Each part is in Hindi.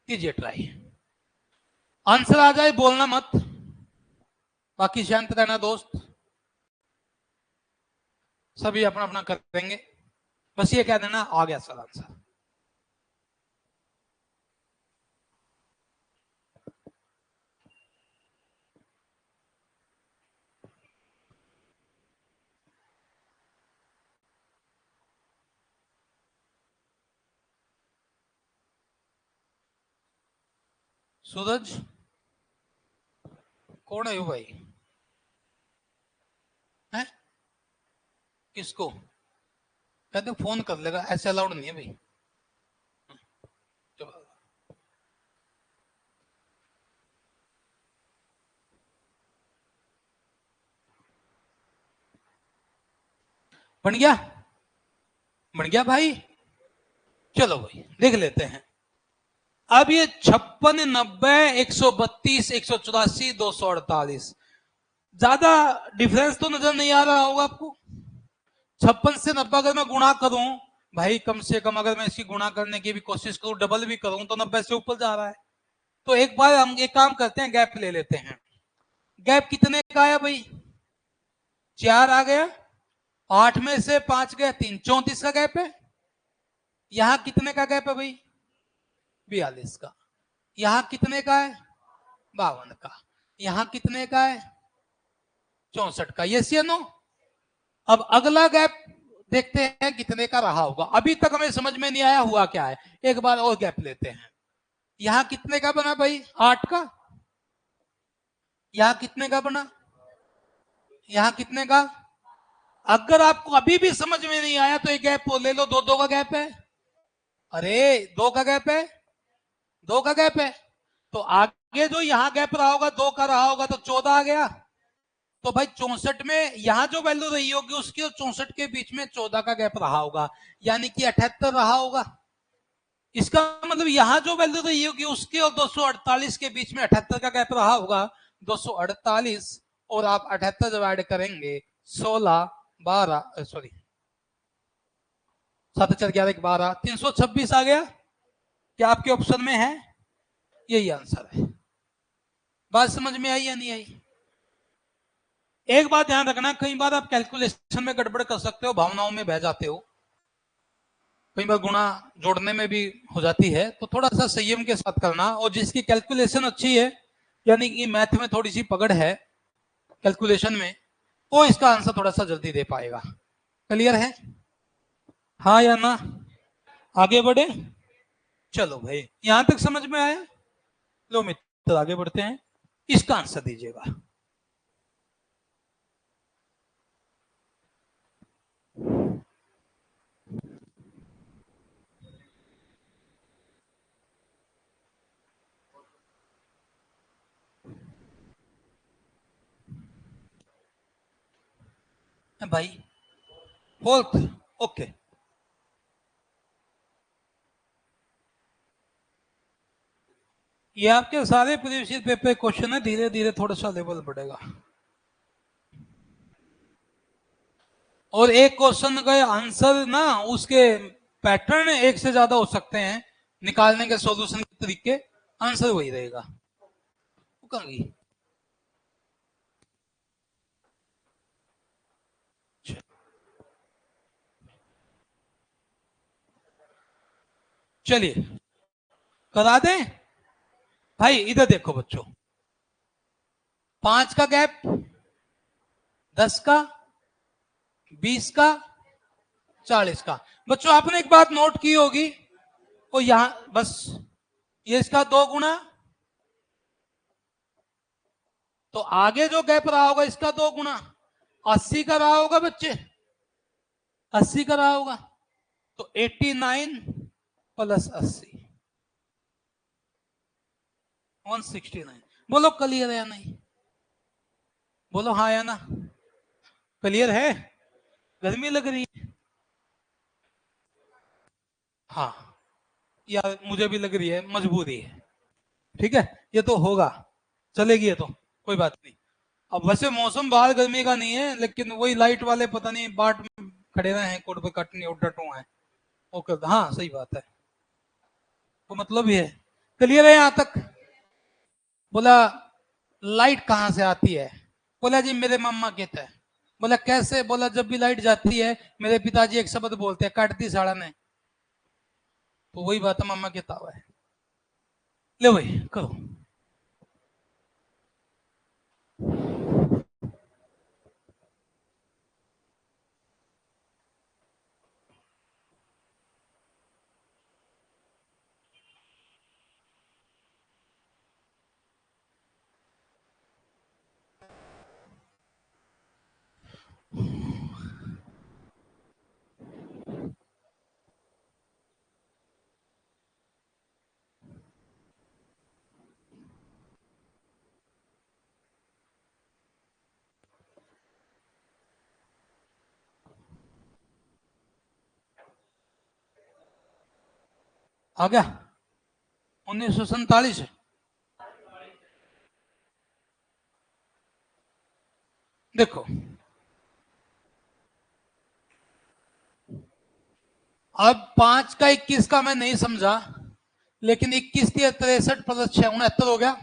कीजिए ट्राई। आंसर आ जाए बोलना मत, बाकी शांत रहना दोस्त, सभी अपना अपना करेंगे, बस ये कह देना आ गया सर आंसर। सूरज कौन है वो भाई? है किसको कहते फोन कर लेगा, ऐसे अलाउड नहीं है भाई। बन गया, बन गया भाई। चलो भाई देख लेते हैं। अब ये 56, 90, 132, 184, 248, ज्यादा डिफरेंस तो नजर नहीं आ रहा होगा आपको। 56 से 90 अगर मैं गुणा करूं भाई, कम से कम अगर मैं इसकी गुणा करने की भी कोशिश करूं, डबल भी करूं, तो 90 से ऊपर जा रहा है। तो एक बार हम एक काम करते हैं, गैप ले लेते हैं। गैप कितने का आया भाई? 4 आ गया, 8 में से 5 गया 3, 34 का गैप है। यहां कितने का गैप है भाई? 42 का। यहां कितने का है? 52 का। यहां कितने का है? 64 का। यस या नो? अब अगला गैप देखते हैं कितने का रहा होगा। अभी तक हमें समझ में नहीं आया हुआ क्या है, एक बार और गैप लेते हैं। यहां कितने का बना भाई? 8 का। यहां कितने का बना? यहां कितने का? अगर आपको अभी भी समझ में नहीं आया तो एक गैप ले लो, 2 का गैप है। अरे 2 का गैप है, 2 का गैप है। तो आगे जो यहां गैप रहा होगा 2 का रहा होगा, तो 14 आ गया। तो भाई 64 में यहां जो वैल्यू रही होगी उसकी और 64 के बीच में 14 का गैप रहा होगा, यानी कि 78 रहा होगा। इसका मतलब यहां जो वैल्यू रही होगी उसके और 248 के बीच में 78 का गैप रहा होगा। 248 और आप 78 जब ऐड करेंगे, 16, 12, सॉरी 7, 4, 11, 12, 326 आ गया। क्या आपके ऑप्शन में है? यही आंसर है। बात समझ में आई या नहीं आई? एक बात ध्यान रखना, कई बार आप कैलकुलेशन में गड़बड़ कर सकते हो, भावनाओं में बह जाते हो, कई बार गुणा जोड़ने में भी हो जाती है, तो थोड़ा सा संयम के साथ करना। और जिसकी कैलकुलेशन अच्छी है, यानी कि मैथ में थोड़ी सी पकड़ है कैलकुलेशन में, वो इसका आंसर थोड़ा सा जल्दी दे पाएगा। क्लियर है? हाँ या ना? आगे बढ़े? चलो भाई यहां तक समझ में आया? लो मित्र आगे बढ़ते हैं, इसका आंसर दीजिएगा। भाई फोर्थ, ओके। ये आपके सारे प्रीवियस पेपर क्वेश्चन है, धीरे धीरे थोड़ा सा लेवल बढ़ेगा। और एक क्वेश्चन का आंसर ना, उसके पैटर्न एक से ज्यादा हो सकते हैं, निकालने के सॉल्यूशन के तरीके, आंसर वही रहेगा। चलिए करा दें भाई। इधर देखो बच्चों, 5 का गैप, 10 का, 20 का, 40 का। बच्चों आपने एक बात नोट की होगी, और यहां बस ये इसका 2 गुना, तो आगे जो गैप रहा होगा इसका 2 गुना, 80 का रहा होगा बच्चे, 80 का रहा होगा। तो 89 प्लस 80, 169। बोलो क्लियर है या नहीं? बोलो हाँ या ना? क्लियर है? गर्मी लग रही है? हाँ यार मुझे भी लग रही है, मजबूरी है। ठीक है, ये तो होगा, चलेगी ये तो, कोई बात नहीं। अब वैसे मौसम बाहर गर्मी का नहीं है, लेकिन वही लाइट वाले पता नहीं बाट में खड़े रहे हैं, कोट पे कटनी और डटो है। ओके हाँ सही बात है, तो मतलब ये है। क्लियर है यहां तक? बोला लाइट कहां से आती है? बोला जी मेरे मम्मा कहता है। बोला कैसे? बोला जब भी लाइट जाती है मेरे पिताजी एक शब्द बोलते हैं, काट दी साड़ा ने। तो वही बात है, मम्मा कहता हुआ है। ले भाई करो। आ गया 1947। देखो अब 5 का 21 का मैं नहीं समझा, लेकिन 21 की 63 प्लस 6 69 हो गया।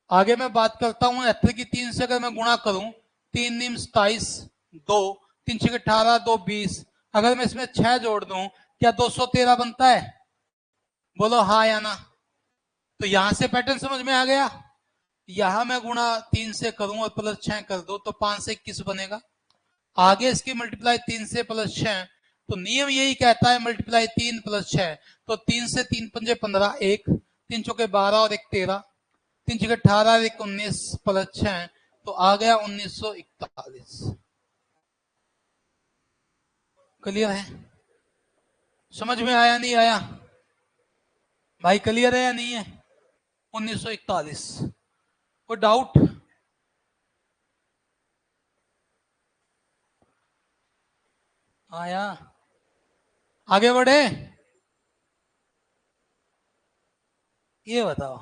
आगे मैं बात करता हूं 69 की 3 से अगर मैं गुणा करूं, 3 नीम 27, 2 3 6 18, 2 20, अगर मैं इसमें 6 जोड़ दूं क्या 213 बनता है? बोलो हाँ या ना। तो यहां से पैटर्न समझ में आ गया। यहां मैं गुणा 3 से करूं और प्लस 6 कर दूं तो 5 से 21 बनेगा। आगे इसकी मल्टीप्लाई 3 से प्लस 6, तो नियम यही कहता है मल्टीप्लाई 3 प्लस 6। तो 3 से 3 पंजे 15, 1 3 चौके 12 और 1 13, 3 छके 18 और 1 19 प्लस 6, तो आ गया 1941। क्लियर है? समझ में आया नहीं आया भाई? क्लियर है या नहीं है? 1941। कोई डाउट? आया? आगे बढ़े? ये बताओ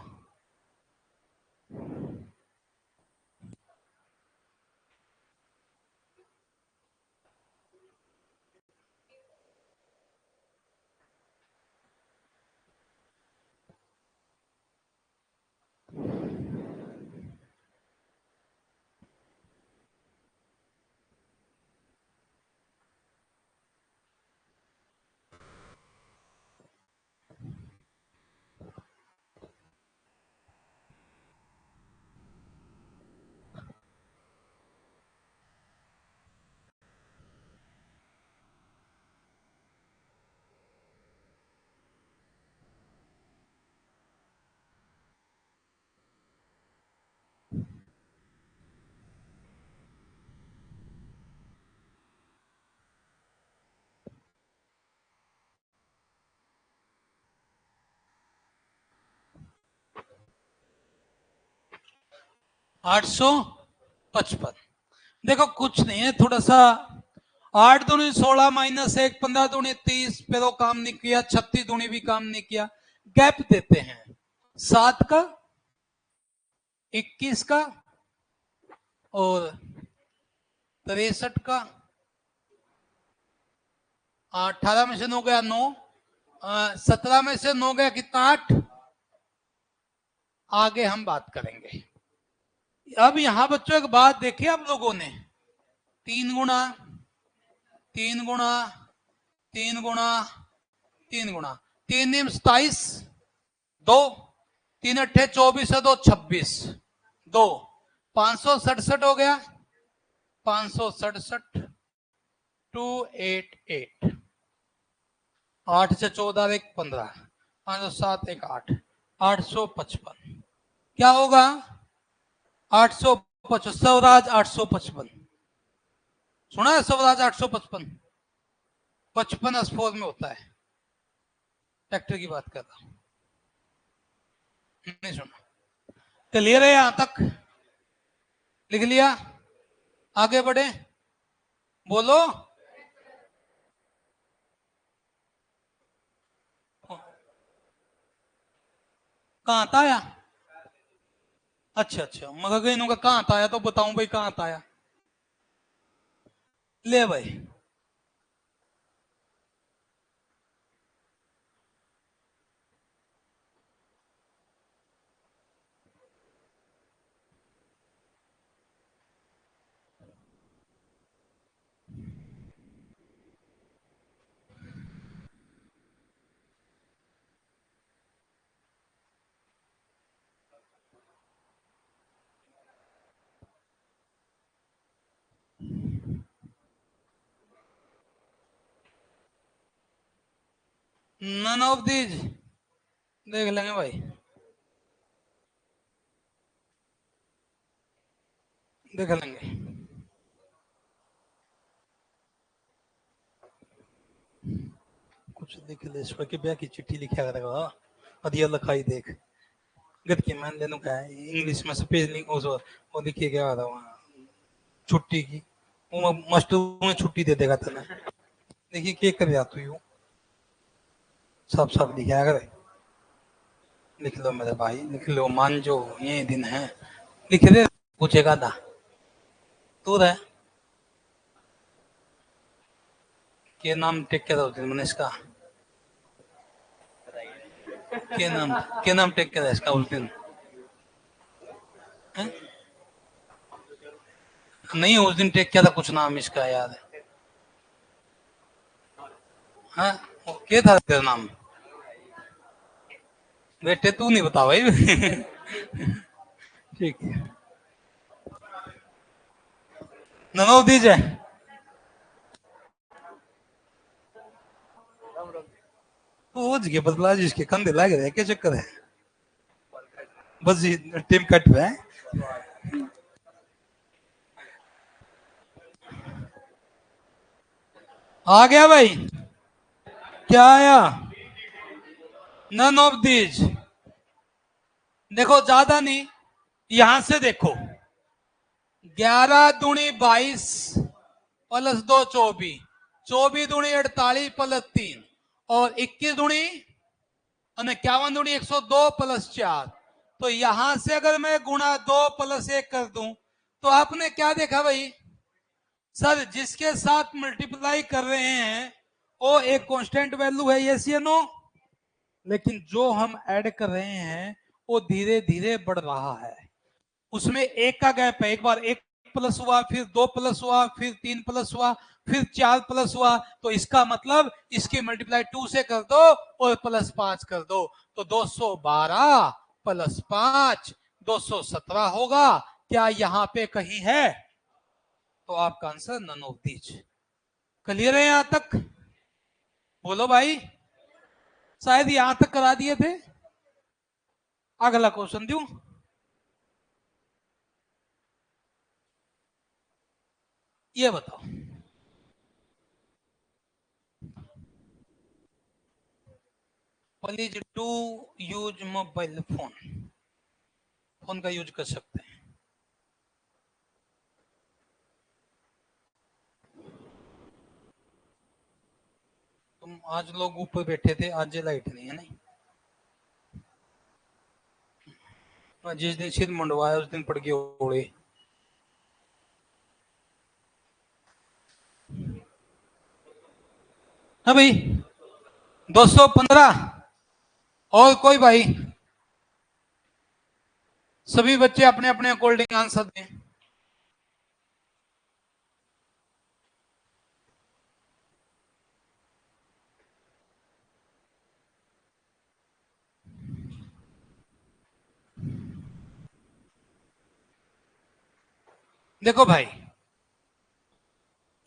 855। देखो कुछ नहीं है, थोड़ा सा 8 दूनी 16 माइनस 1 15 दूनी 30 पे तो काम नहीं किया, 36 दूनी भी काम नहीं किया। गैप देते हैं 7 का, 21 का और 63 का। 18 में से 9 गया 9, 17 में से 9 गया कितना 8। आगे हम बात करेंगे। अब यहां बच्चों एक बात देखी आप लोगों ने, 3 गुणा 3 गुणा 3 गुणा 3 गुणा 3 नियम 27, 2 3 अट्ठे 24 है, 2 26, 2 567 हो गया, 567 288, 8 से 14 1 15, 507 1 8, 855। क्या होगा? 855 स्वराज 855। सुना है स्वराज 855? 55 S4 में होता है। ट्रैक्टर की बात कर रहा हूं, नहीं सुना? क्लियर है यहां तक? लिख लिया? आगे बढ़े? बोलो। कहां था आया? अच्छा अच्छा, मगर इन्हों का कहां था आया तो बताऊं भाई कहां था आया। ले भाई नन ऑफ दीज, देख लेंगे भाई, देख लेंगे। कुछ लिख ले, इस पर कि ब्याह की चिट्ठी लिखा करेगा, अधिया लिखाई देख गट के मान लेनो का इंग्लिश में स्पेलिंग वो लिखिए क्या था वहाँ छुट्टी की, वो मास्टर में छुट्टी दे देगा तना। देखिए क्या कर जा तू, सब सब लिखा करे, लिख लो मेरे भाई, लिख लो, मान जो ये दिन है, लिख दे, पूछेगा ना तू रहे के नाम टेक के उस दिन मैंने इसका के नाम टेक के इसका उस दिन है? नहीं उस दिन टेक किया था, कुछ नाम इसका याद है, हाँ वो क्या था तेरा नाम, बेटे तू नहीं बता भाई। ठीक है, नमो दीजिए, पहुंच गए बदला जिसके कंधे लग रहे क्या चक्कर है, बस टीम कट पे है। आ गया भाई, क्या आया, नन ऑफ दीज, देखो ज्यादा नहीं, यहां से देखो, 11 दूनी 22 प्लस 2 24, 24 दूनी 48 प्लस 3 और 21 दूनी 51 दूनी 102 प्लस 4। तो यहां से अगर मैं गुणा 2 प्लस 1 कर दूं तो आपने क्या देखा भाई, सर जिसके साथ मल्टीप्लाई कर रहे हैं वो एक कांस्टेंट वैल्यू है, यस या नो, लेकिन जो हम ऐड कर रहे हैं वो धीरे धीरे बढ़ रहा है, उसमें एक का गैप है, एक बार एक प्लस हुआ, फिर 2 प्लस हुआ, फिर 3 प्लस हुआ, फिर 4 प्लस हुआ, तो इसका मतलब इसकी मल्टीप्लाई 2 से कर दो और प्लस 5 कर दो, तो 212 प्लस 5 217 होगा। क्या यहां पे कहीं है, तो आपका answer none of these. Clear है यहां तक, बोलो भाई, शायद यहां तक करा दिए थे। अगला क्वेश्चन दूं, ये बताओ, please to use mobile phone, phone का यूज कर सकते हैं। तुम आज लोग ऊपर बैठे थे, आज लाइट नहीं है, नहीं जिस दिन सिर मुंडवाया उस दिन पड़ गए ओड़े। हाँ भाई, 215 और कोई भाई, सभी बच्चे अपने अपने अकॉर्डिंग आंसर दें। देखो भाई,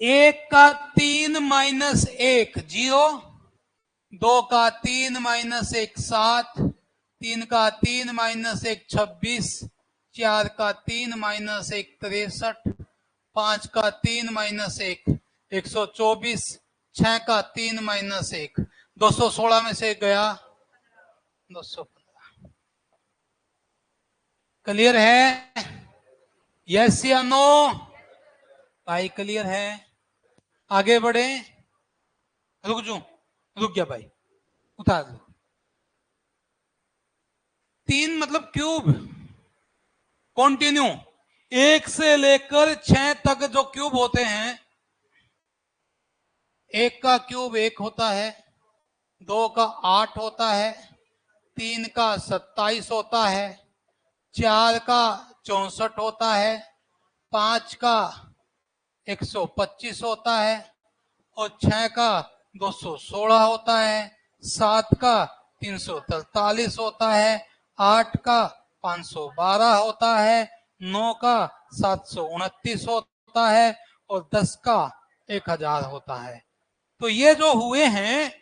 1 का 3 माइनस 1 0, 2 का 3 माइनस 1 7, 3 का 3 माइनस 1 26, 4 का 3 माइनस 1 63, 5 का 3 माइनस 1 124, 6 का 3 माइनस 1 216 में से गया 215। क्लियर है, यस या नो, भाई क्लियर है, आगे बढ़े, रुक जाऊं, रुक गया भाई, उतार दो, 3 मतलब क्यूब, कंटिन्यू, 1 से लेकर 6 तक जो क्यूब होते हैं, 1 का क्यूब 1 होता है, 2 का 8 होता है, 3 का 27 होता है, 4 का 64 होता है, 5 का 125 होता है और 6 का 216 होता है, 7 का 343 होता है, 8 का 512 होता है, 9 का 729 होता है और 10 का 1000 होता है। तो ये जो हुए हैं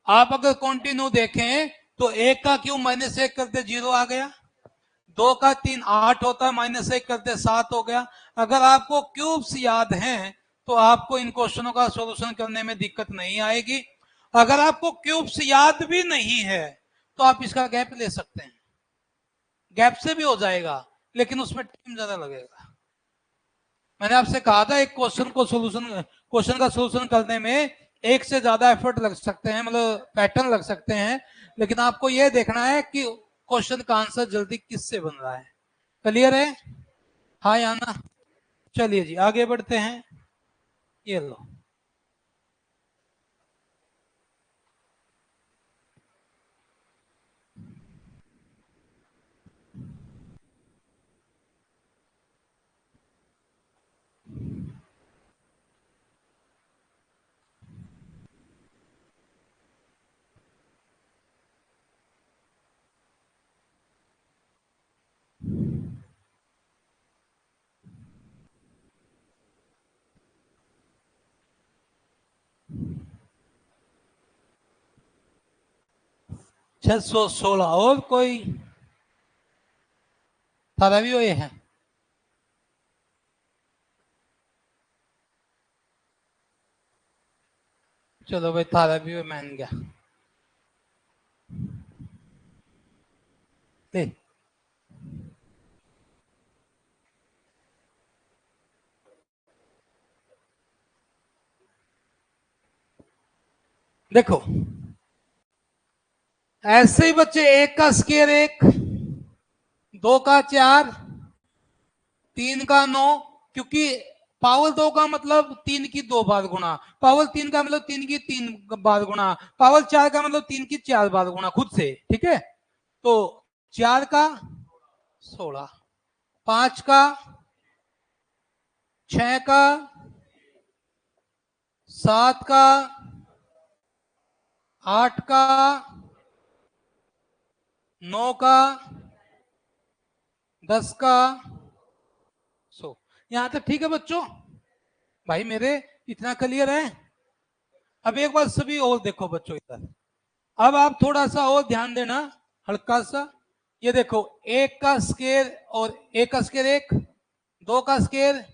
आप अगर कंटिन्यू देखें तो 1 का क्यूब -1 करते 0 आ गया, 2 का 3 8 होता है, -1 करते 7 हो गया। अगर आपको क्यूब्स याद हैं तो आपको इन क्वेश्चनों का सॉल्यूशन करने में दिक्कत नहीं आएगी। अगर आपको क्यूब्स याद भी नहीं है तो आप इसका गैप ले सकते हैं, गैप से भी हो जाएगा, लेकिन उसमें टाइम ज्यादा लगेगा। मैंने आपसे कहा था एक क्वेश्चन का सोल्यूशन करने में एक से ज्यादा एफर्ट लग सकते हैं, मतलब पैटर्न लग सकते हैं, लेकिन आपको यह देखना है कि क्वेश्चन का आंसर जल्दी किससे बन रहा है। क्लियर है? हाँ या ना? चलिए जी आगे बढ़ते हैं। ये लो, छह सौ सोलह। और कोई थारा भी ये है? चलो भाई, थारा भी मान गया। ले, देखो ऐसे ही बच्चे, 1 का स्केयर 1, 2 का 4, 3 का 9, क्योंकि पावर 2 का मतलब 3 की 2 बार गुणा, पावर 3 का मतलब 3 की 3 बार गुणा, पावर 4 का मतलब 3 की 4 बार गुणा खुद से, ठीक है? तो 4 का 16, 5 का, 6 का, 7 का, 8 का, 9 का, 10 का 100। यहां तक ठीक है बच्चों? भाई मेरे इतना क्लियर है? अब एक बार सभी और देखो बच्चों इधर। अब आप थोड़ा सा और ध्यान देना, हल्का सा। ये देखो, 1 का स्केयर और 1 का स्केयर 1, 2 का स्केयर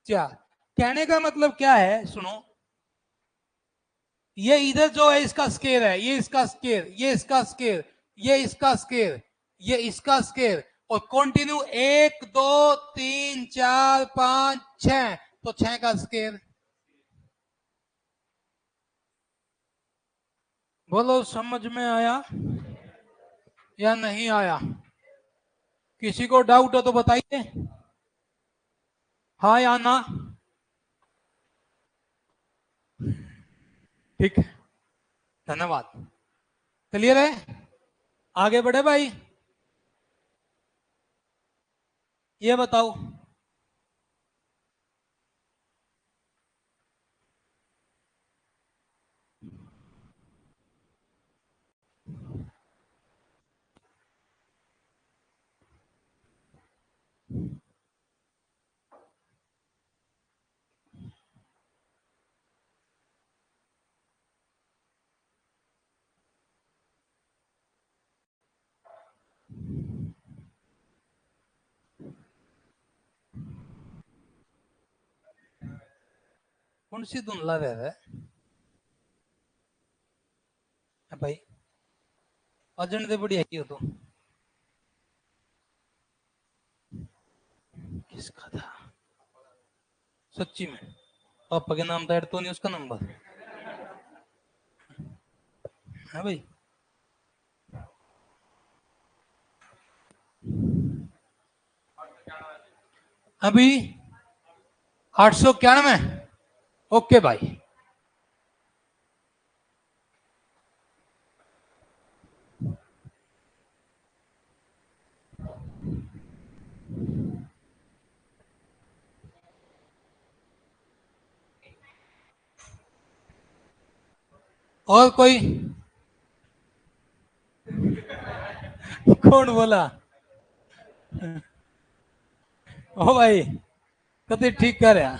4। कहने का मतलब क्या है, सुनो, ये इधर जो है इसका स्केयर है, ये इसका स्केयर, ये इसका स्केयर, ये इसका स्केयर, ये इसका स्केयर, और कंटिन्यू 1 2 3 4 5 6, तो 6 का स्केयर। बोलो समझ में आया या नहीं आया? किसी को डाउट हो तो बताइए, हाँ या ना? ठीक है, धन्यवाद। क्लियर है? आगे बढ़े भाई। ये बताओ, कौन सी धुंधला रह रहा है भाई? अर्जेंट से बड़ी है तो किसका था सच्ची में? पापा के नाम था तो नहीं उसका नंबर है भाई? अभी 891। ओके भाई। और कोई? कौन बोला? ओ भाई, कभी ठीक कर रहा।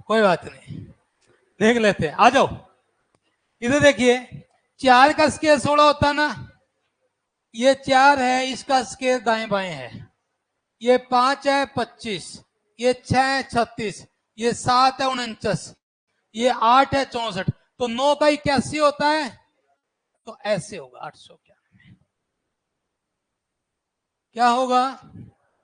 कोई बात नहीं, देख लेते हैं, आ जाओ इधर देखिए। 4 का स्केयर 16 होता है ना, ये 4 है, इसका स्केयर दाएं बाएं है। ये 5 है 25, ये 6 है 36, ये 7 है 49, ये 8 है 64, तो 9 का 81 होता है, तो ऐसे होगा 891। क्या होगा?